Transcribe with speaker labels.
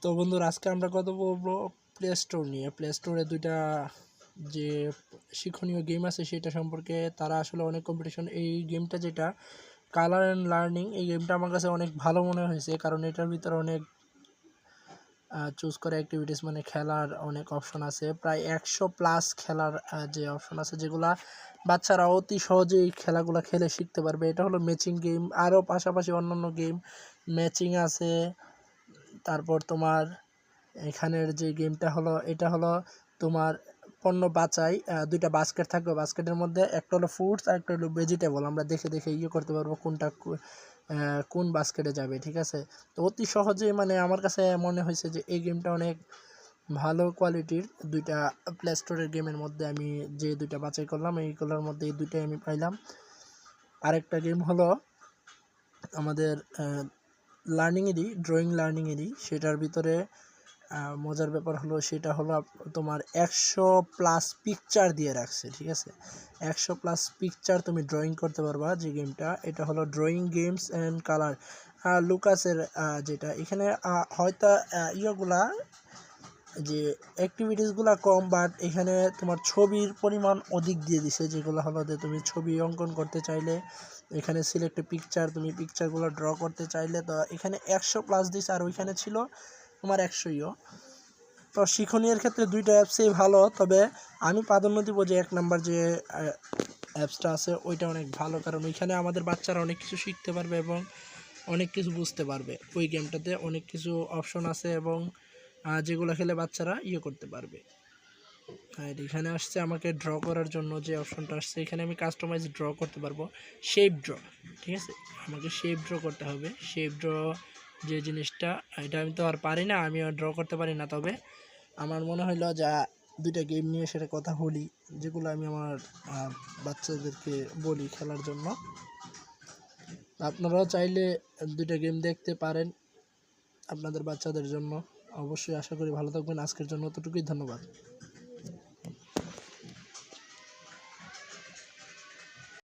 Speaker 1: তো বন্ধুরা আজকে আমরা কথা বলবো প্লে স্টোর নিয়ে। প্লে স্টোরে দুইটা যে শিক্ষণীয় গেম আছে সেটা সম্পর্কে। তারা আসলে অনেক কম্পিটিশন। এই গেমটা যেটা কালার অ্যান্ড লার্নিং, এই গেমটা আমার কাছে অনেক ভালো মনে হয়েছে, কারণ এটার ভিতরে অনেক চুজ করে অ্যাক্টিভিটিস, মানে খেলার অনেক অপশন আছে। প্রায় 100+ খেলার যে অপশন আছে, যেগুলা বাচ্চারা অতি সহজেই খেলাগুলো খেলে শিখতে পারবে। এটা হলো ম্যাচিং গেম। আরও পাশাপাশি অন্যান্য গেম ম্যাচিং আছে। তারপর তোমার এখানের যে গেমটা হলো, এটা হলো তোমার পণ্য বাছাই। দুইটা বাস্কেট থাকবে, বাস্কেটের মধ্যে একটা হলো ফ্রুটস আর একটা হলো ভেজিটেবল। আমরা দেখে দেখে করতে পারবো কোনটা কোন বাস্কেটে যাবে, ঠিক আছে। তো অতি সহজেই, মানে আমার কাছে মনে হয়েছে যে এই গেমটা অনেক ভালো কোয়ালিটির। দুইটা প্লে স্টোরের গেমের মধ্যে আমি যে দুইটা বাছাই করলাম, এইগুলোর মধ্যে এই দুইটাই আমি পাইলাম। আরেকটা গেম হলো আমাদের লার্নিংয়েরই, ড্রয়িং লার্নিংয়েরই। সেটার ভিতরে মজার ব্যাপার হলো, সেটা হলো তোমার 100+ পিকচার দিয়ে রাখছে, ঠিক আছে। 100+ পিকচার তুমি ড্রয়িং করতে পারবা যে গেমটা। এটা হলো ড্রয়িং গেমস অ্যান্ড কালার লুকাসের। যেটা এখানে হয়তো ইয়েগুলা যে অ্যাক্টিভিটিসগুলো কম, বাট এখানে তোমার ছবির পরিমাণ অধিক দিয়ে দিছে, যেগুলো হলো যে তুমি ছবি অঙ্কন করতে চাইলে এখানে সিলেক্ট পিকচার, তুমি পিকচারগুলো ড্র করতে চাইলে তো এখানে 100+ দিছে, আর ওইখানে ছিল তোমার 100। তো শিক্ষণীয়ের ক্ষেত্রে দুইটা অ্যাপসই ভালো, তবে আমি প্রাধান্য দিব যে 1 নাম্বার যে অ্যাপসটা আছে ওইটা অনেক ভালো, কারণ ওইখানে আমাদের বাচ্চারা অনেক কিছু শিখতে পারবে এবং অনেক কিছু বুঝতে পারবে। ওই গেমটাতে অনেক কিছু অপশন আছে এবং যেগুলো খেলে বাচ্চারা করতে পারবে। আর এখানে আসছে আমাকে ড্র করার জন্য যে অপশনটা আসছে, এখানে আমি কাস্টমাইজ ড্র করতে পারবো, শেপ ড্র, ঠিক আছে। আমাকে শেপ ড্র করতে হবে। শেপ ড্র যে জিনিসটা, এটা আমি তো আর পারি না, আমি ড্র করতে পারি না। তবে আমার মনে হইলো যা দুইটা গেম নিয়ে সেটা কথা বলি, যেগুলো আমি আমার বাচ্চাদেরকে বলি খেলার জন্য। আপনারাও চাইলে দুইটা গেম দেখতে পারেন আপনাদের বাচ্চাদের জন্য। অবশ্যই আশা করি ভালো থাকবেন। আজকের জন্য অতটুকুই, ধন্যবাদ।